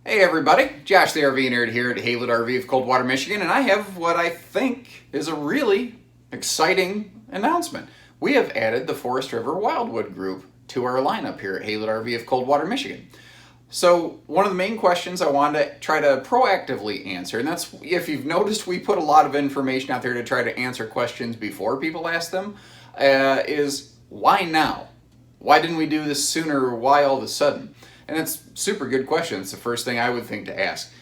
Hey everybody, Josh the RV Nerd here at Haylett RV of Coldwater, Michigan, and I have what I think is a really exciting announcement. We have added the Forest River Wildwood group to our lineup here at Haylett RV of Coldwater, Michigan. So one of the main questions I wanted to try to proactively answer, and that's, if you've noticed, we put a lot of information out there to try to answer questions before people ask them, is why now? Why didn't we do this sooner, or why all of a sudden? And it's a super good question. It's the first thing I would think to ask.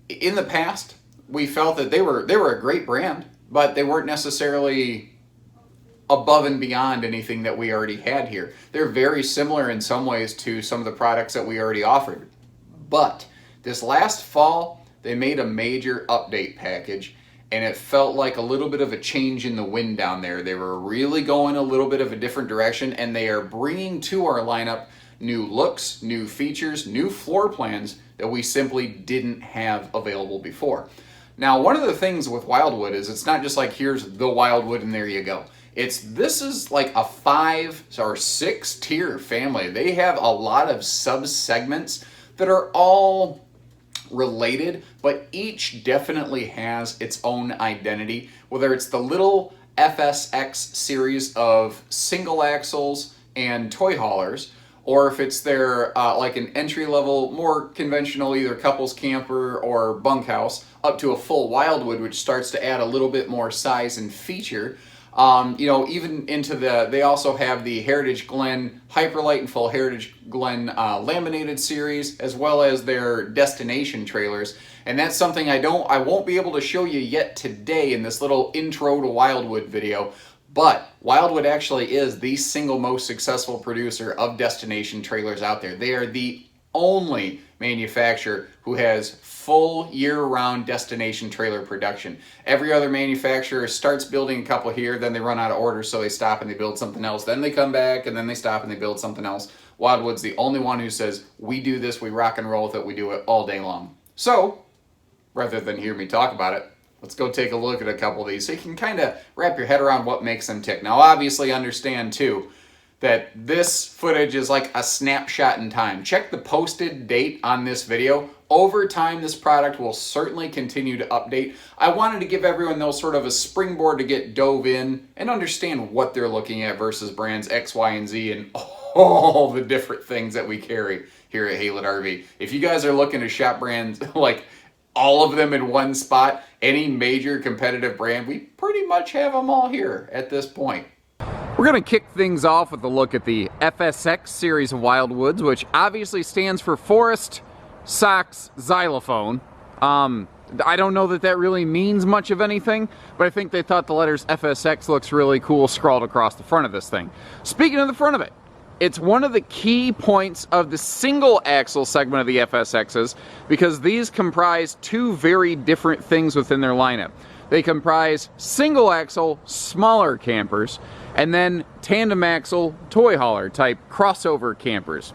In the past, we felt that they were a great brand, but they weren't necessarily above and beyond anything that we already had here. They're very similar in some ways to some of the products that we already offered. But this last fall, they made a major update package, and it felt like a little bit of a change in the wind down there. They were really going a little bit of a different direction, and they are bringing to our lineup new looks, new features, new floor plans that we simply didn't have available before. Now, one of the things with Wildwood is it's not just like here's the Wildwood and there you go. This is like a 5 or 6 tier family. They have a lot of sub-segments that are all related, but each definitely has its own identity, whether it's the little FSX series of single axles and toy haulers, or if it's their like an entry-level, more conventional either couples camper or bunkhouse, up to a full Wildwood, which starts to add a little bit more size and feature. Even into they also have the Heritage Glen Hyperlight and Full Heritage Glen Laminated series, as well as their destination trailers. And that's something I won't be able to show you yet today in this little intro to Wildwood video. But Wildwood actually is the single most successful producer of destination trailers out there. They are the only manufacturer who has full year-round destination trailer production. Every other manufacturer starts building a couple here, then they run out of orders, so they stop and they build something else. Then they come back and then they stop and they build something else. Wildwood's the only one who says, we do this, we rock and roll with it, we do it all day long. So, rather than hear me talk about it, let's go take a look at a couple of these so you can kind of wrap your head around what makes them tick. Now, obviously understand too that this footage is like a snapshot in time. Check the posted date on this video. Over time, this product will certainly continue to update. I wanted to give everyone though sort of a springboard to get dove in and understand what they're looking at versus brands X, Y, and Z and all the different things that we carry here at Haylett RV. If you guys are looking to shop brands like all of them in one spot, any major competitive brand, we pretty much have them all here at this point. We're going to kick things off with a look at the FSX series of Wildwoods, which obviously stands for Forest Sox Xylophone. I don't know that really means much of anything, but I think they thought the letters FSX looks really cool scrawled across the front of this thing. Speaking of the front of it, it's one of the key points of the single axle segment of the FSXs because these comprise two very different things within their lineup. They comprise single axle, smaller campers, and then tandem axle, toy hauler type crossover campers.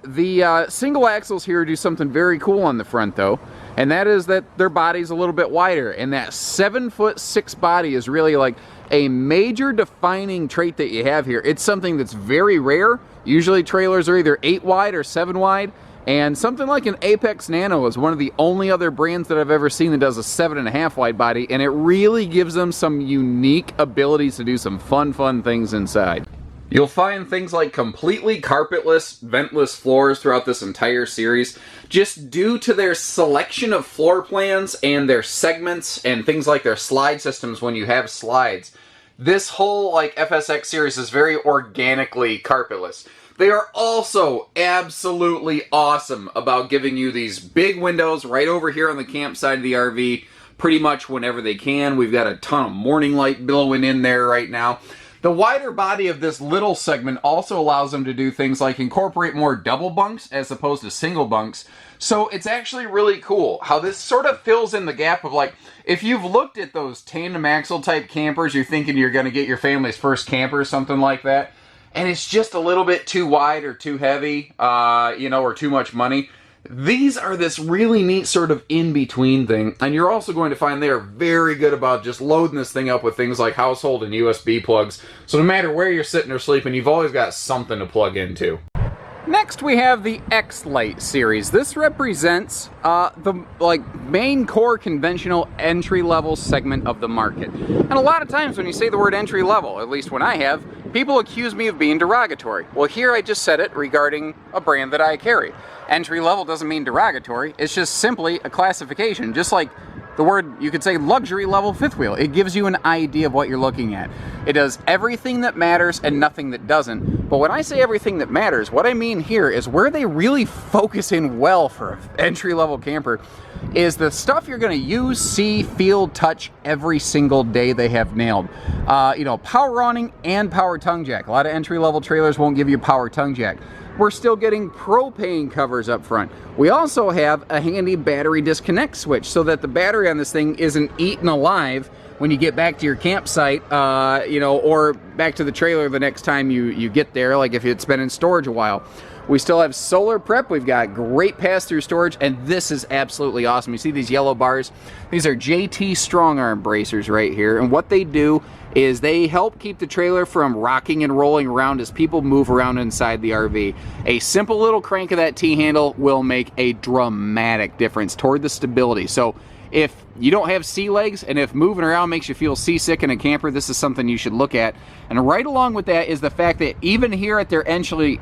The single axles here do something very cool on the front though, and that is that their body's a little bit wider, and that 7'6" body is really like a major defining trait that you have here. It's something that's very rare. Usually trailers are either 8 wide or 7 wide, and something like an Apex Nano is one of the only other brands that I've ever seen that does a 7.5 wide body, and it really gives them some unique abilities to do some fun things inside. You'll find things like completely carpetless, ventless floors throughout this entire series, just due to their selection of floor plans and their segments and things like their slide systems when you have slides. This whole FSX series is very organically carpetless. They are also absolutely awesome about giving you these big windows right over here on the campside of the RV pretty much whenever they can. We've got a ton of morning light blowing in there right now. The wider body of this little segment also allows them to do things like incorporate more double bunks as opposed to single bunks. So it's actually really cool how this sort of fills in the gap of if you've looked at those tandem axle type campers, you're thinking you're going to get your family's first camper or something like that, and it's just a little bit too wide or too heavy, or too much money. These are this really neat sort of in-between thing, and you're also going to find they are very good about just loading this thing up with things like household and USB plugs, so no matter where you're sitting or sleeping, you've always got something to plug into. Next we have the X-Lite series. This represents the main core conventional entry-level segment of the market. And a lot of times when you say the word entry-level, at least when I have, people accuse me of being derogatory. Well, here I just said it regarding a brand that I carry. Entry-level doesn't mean derogatory, it's just simply a classification, just like the word, you could say, luxury level fifth wheel. It gives you an idea of what you're looking at. It does everything that matters and nothing that doesn't. But when I say everything that matters, what I mean here is where they really focus in well for an entry-level camper is the stuff you're going to use, see, feel, touch every single day they have nailed. You know, power awning and power tongue jack. A lot of entry-level trailers won't give you power tongue jack. We're still getting propane covers up front. We also have a handy battery disconnect switch so that the battery on this thing isn't eaten alive when you get back to your campsite, you know, or back to the trailer the next time you get there, like if it's been in storage a while. We still have solar prep. We've got great pass-through storage, and this is absolutely awesome. You see these yellow bars? These are JT strong arm bracers right here, and what they do is they help keep the trailer from rocking and rolling around as people move around inside the RV. A simple little crank of that T-handle will make a dramatic difference toward the stability. So if you don't have sea legs, and if moving around makes you feel seasick in a camper, this is something you should look at. And right along with that is the fact that even here at their entry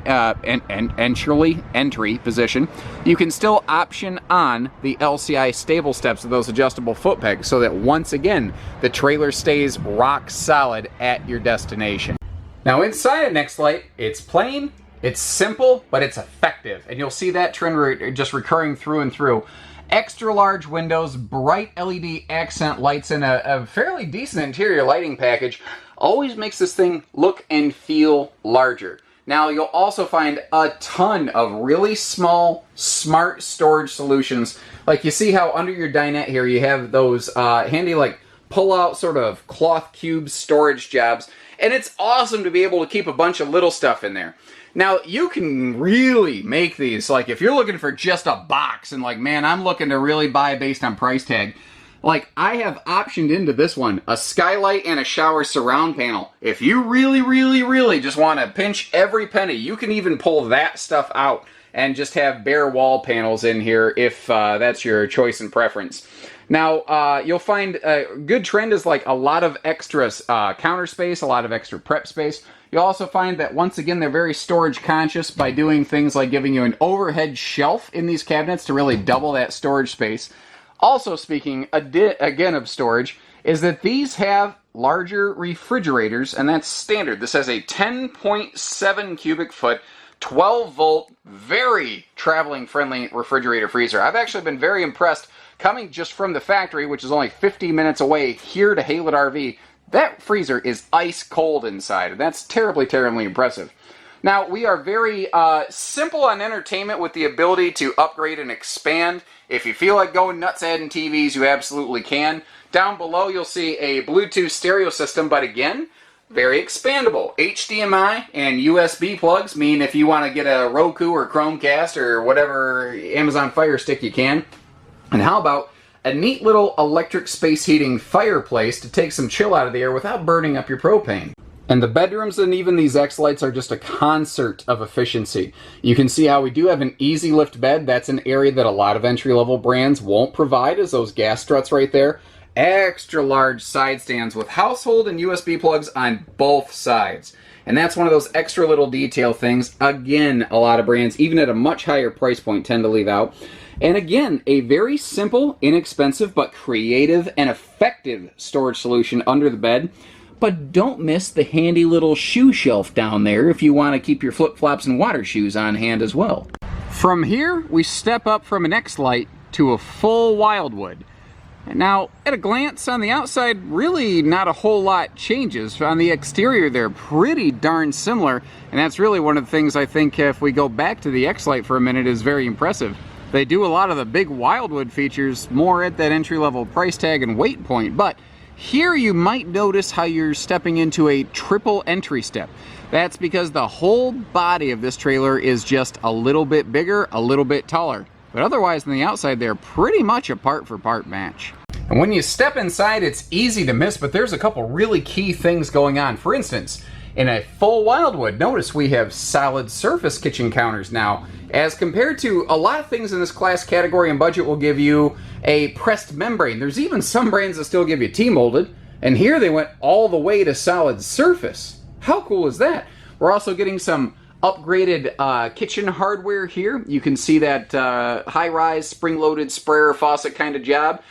position, you can still option on the LCI stable steps of those adjustable foot pegs, so that once again, the trailer stays rock solid at your destination. Now inside an X-Lite, it's plain, it's simple, but it's effective. And you'll see that trend just recurring through and through. Extra large windows, bright LED accent lights, and a fairly decent interior lighting package always makes this thing look and feel larger. Now you'll also find a ton of really small, smart storage solutions. Like you see how under your dinette here you have those handy like pull-out sort of cloth cube storage jobs. And it's awesome to be able to keep a bunch of little stuff in there. Now, you can really make these, like if you're looking for just a box and like, man, I'm looking to really buy based on price tag. Like, I have optioned into this one, a skylight and a shower surround panel. If you really just want to pinch every penny, you can even pull that stuff out and just have bare wall panels in here if that's your choice and preference. Now, you'll find a good trend is like a lot of extra counter space, a lot of extra prep space. You'll also find that, once again, they're very storage conscious by doing things like giving you an overhead shelf in these cabinets to really double that storage space. Also, speaking again of storage, is that these have larger refrigerators, and that's standard. This has a 10.7 cubic foot, 12 volt, very traveling friendly refrigerator freezer. I've actually been very impressed coming just from the factory, which is only 50 minutes away here to Haylett RV. That freezer is ice cold inside, and that's terribly impressive. Now, we are very simple on entertainment with the ability to upgrade and expand. If you feel like going nuts adding TVs, you absolutely can. Down below, you'll see a Bluetooth stereo system, but again, very expandable. HDMI and USB plugs mean if you want to get a Roku or Chromecast or whatever Amazon Fire Stick you can. And how about a neat little electric space heating fireplace to take some chill out of the air without burning up your propane. And the bedrooms and even these X-Lites are just a concert of efficiency. You can see how we do have an easy lift bed. That's an area that a lot of entry-level brands won't provide, as those gas struts right there. Extra large side stands with household and USB plugs on both sides. And that's one of those extra little detail things, again, a lot of brands, even at a much higher price point, tend to leave out. And again, a very simple, inexpensive, but creative and effective storage solution under the bed. But don't miss the handy little shoe shelf down there if you want to keep your flip-flops and water shoes on hand as well. From here, we step up from an X-Lite to a full Wildwood. Now, at a glance on the outside, really not a whole lot changes. On the exterior, they're pretty darn similar, and that's really one of the things I think, if we go back to the X-Lite for a minute, is very impressive. They do a lot of the big Wildwood features more at that entry-level price tag and weight point, but here you might notice how you're stepping into a triple entry step. That's because the whole body of this trailer is just a little bit bigger, a little bit taller. But otherwise, on the outside, they're pretty much a part-for-part match. And when you step inside, it's easy to miss, but there's a couple really key things going on. For instance, In a full Wildwood, notice we have solid surface kitchen counters now, as compared to a lot of things in this class category and budget will give you a pressed membrane. There's even some brands that still give you T-molded, and here they went all the way to solid surface. How cool is that? We're also getting some upgraded kitchen hardware here. You can see that high-rise spring-loaded sprayer faucet kind of job.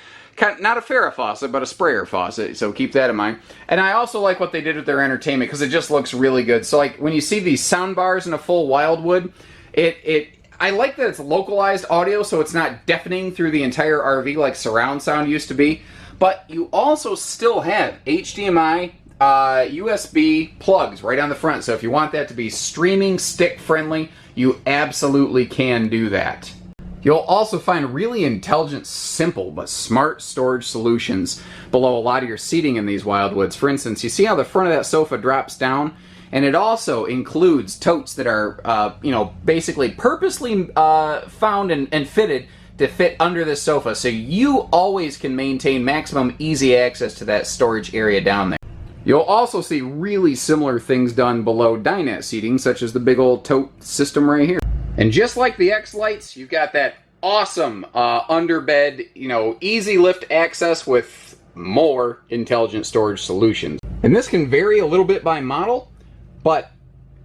Not a Farrah faucet, but a sprayer faucet, so keep that in mind. And I also like what they did with their entertainment because it just looks really good. So like when you see these sound bars in a full Wildwood, I like that it's localized audio, so it's not deafening through the entire RV like surround sound used to be. But you also still have HDMI, USB plugs right on the front. So if you want that to be streaming stick friendly, you absolutely can do that. You'll also find really intelligent, simple, but smart storage solutions below a lot of your seating in these Wildwoods. For instance, you see how the front of that sofa drops down? And it also includes totes that are, basically purposely found and fitted to fit under this sofa, so you always can maintain maximum easy access to that storage area down there. You'll also see really similar things done below dinette seating, such as the big old tote system right here. And just like the X-Lights, you've got that awesome underbed, easy lift access with more intelligent storage solutions. And this can vary a little bit by model, but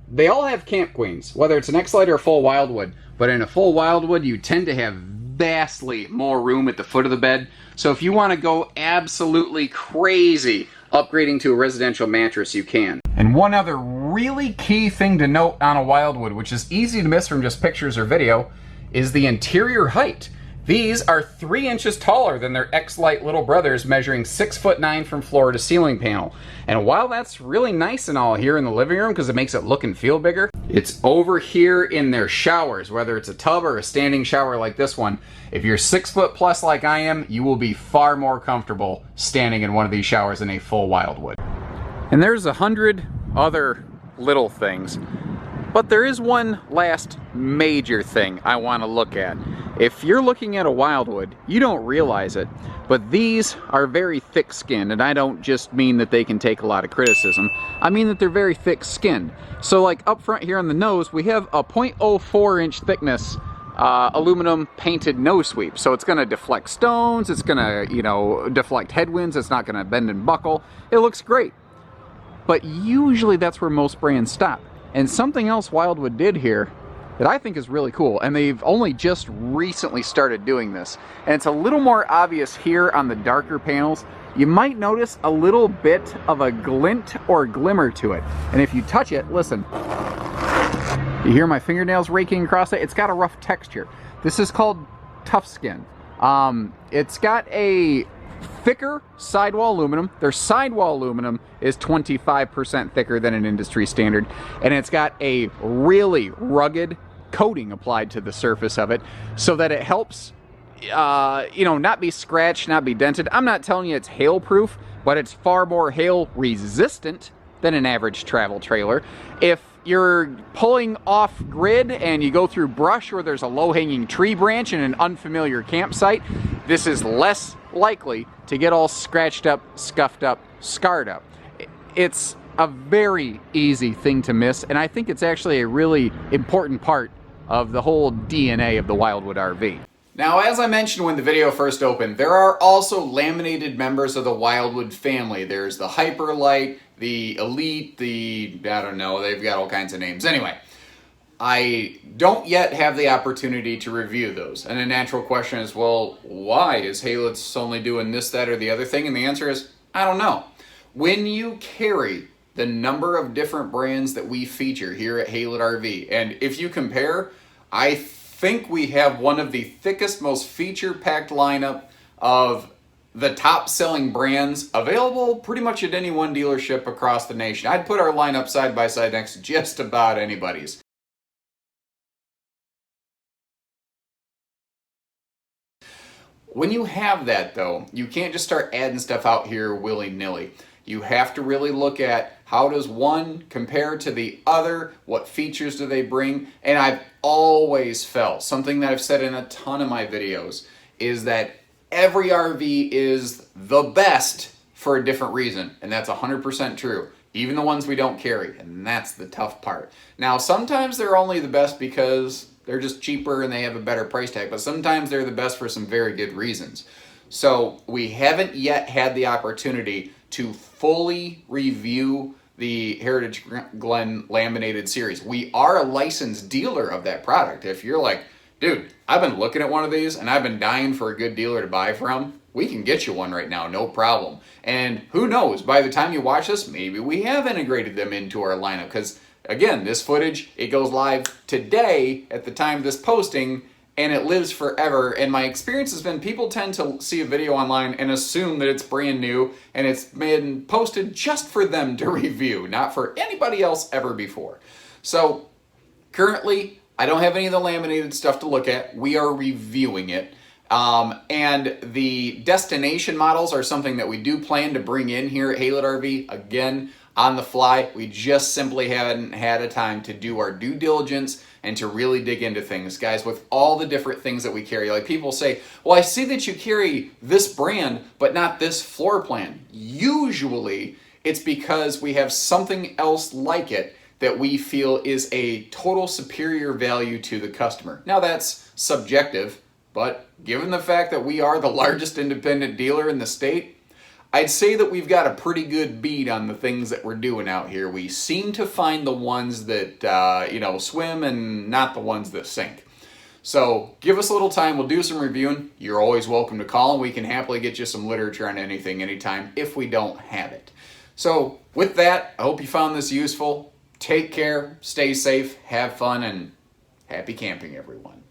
they all have camp queens, whether it's an X-Light or a full Wildwood. But in a full Wildwood, you tend to have vastly more room at the foot of the bed. So if you want to go absolutely crazy upgrading to a residential mattress, you can. And one other really key thing to note on a Wildwood, which is easy to miss from just pictures or video, is the interior height. These are 3 inches taller than their X-Light little brothers, measuring 6'9" from floor to ceiling panel. And while that's really nice and all here in the living room because it makes it look and feel bigger, it's over here in their showers, whether it's a tub or a standing shower like this one. If you're 6 foot plus like I am, you will be far more comfortable standing in one of these showers in a full Wildwood. And there's 100 other little things, but there is one last major thing I want to look at. If you're looking at a Wildwood, you don't realize it, but these are very thick-skinned, and I don't just mean that they can take a lot of criticism. I mean that they're very thick-skinned. So like up front here on the nose, we have a 0.04 inch thickness aluminum painted nose sweep. So it's going to deflect stones, it's going to, deflect headwinds, it's not going to bend and buckle. It looks great. But usually that's where most brands stop. And something else Wildwood did here that I think is really cool, and they've only just recently started doing this, and it's a little more obvious here on the darker panels. You might notice a little bit of a glint or glimmer to it. And if you touch it, listen, you hear my fingernails raking across it? It's got a rough texture. This is called tough skin. It's got a thicker sidewall aluminum. Their sidewall aluminum is 25% thicker than an industry standard, and it's got a really rugged coating applied to the surface of it so that it helps not be scratched, not be dented. I'm not telling you it's hail proof, but it's far more hail resistant than an average travel trailer. If you're pulling off grid and you go through brush or there's a low-hanging tree branch in an unfamiliar campsite, this is less likely to get all scratched up, scuffed up, scarred up. It's a very easy thing to miss, and I think it's actually a really important part of the whole DNA of the Wildwood RV. Now, as I mentioned when the video first opened, there are also laminated members of the Wildwood family. There's the Hyperlight, the Elite, they've got all kinds of names. Anyway, I don't yet have the opportunity to review those. And a natural question is, well, why? Is Haylett's only doing this, that, or the other thing? And the answer is, I don't know. When you carry the number of different brands that we feature here at Haylett RV, and if you compare, I think we have one of the thickest, most feature-packed lineup of the top-selling brands available pretty much at any one dealership across the nation. I'd put our lineup side by side next to just about anybody's. When you have that, though, you can't just start adding stuff out here willy-nilly. You have to really look at how does one compare to the other, what features do they bring, and I've always felt, something that I've said in a ton of my videos, is that every RV is the best for a different reason, and that's 100% true. even the ones we don't carry, and that's the tough part. Now, sometimes they're only the best because they're just cheaper and they have a better price tag, but sometimes they're the best for some very good reasons. So we haven't yet had the opportunity to fully review the Heritage Glen Laminated Series. We are a licensed dealer of that product. If you're like, dude, I've been looking at one of these and I've been dying for a good dealer to buy from, we can get you one right now, no problem. And who knows, by the time you watch this, maybe we have integrated them into our lineup, because again, this footage, it goes live today at the time of this posting, and it lives forever. And my experience has been people tend to see a video online and assume that it's brand new and it's been posted just for them to review, not for anybody else ever before. So currently, I don't have any of the laminated stuff to look at. We are reviewing it. And the destination models are something that we do plan to bring in here at Haylett RV. Again, on the fly, we just simply haven't had a time to do our due diligence and to really dig into things. Guys, with all the different things that we carry, like people say, well, I see that you carry this brand, but not this floor plan. Usually, it's because we have something else like it that we feel is a total superior value to the customer. Now, that's subjective, but given the fact that we are the largest independent dealer in the state, I'd say that we've got a pretty good beat on the things that we're doing out here. We seem to find the ones that, swim and not the ones that sink. So give us a little time. We'll do some reviewing. You're always welcome to call, and we can happily get you some literature on anything anytime if we don't have it. So with that, I hope you found this useful. Take care, stay safe, have fun, and happy camping, everyone.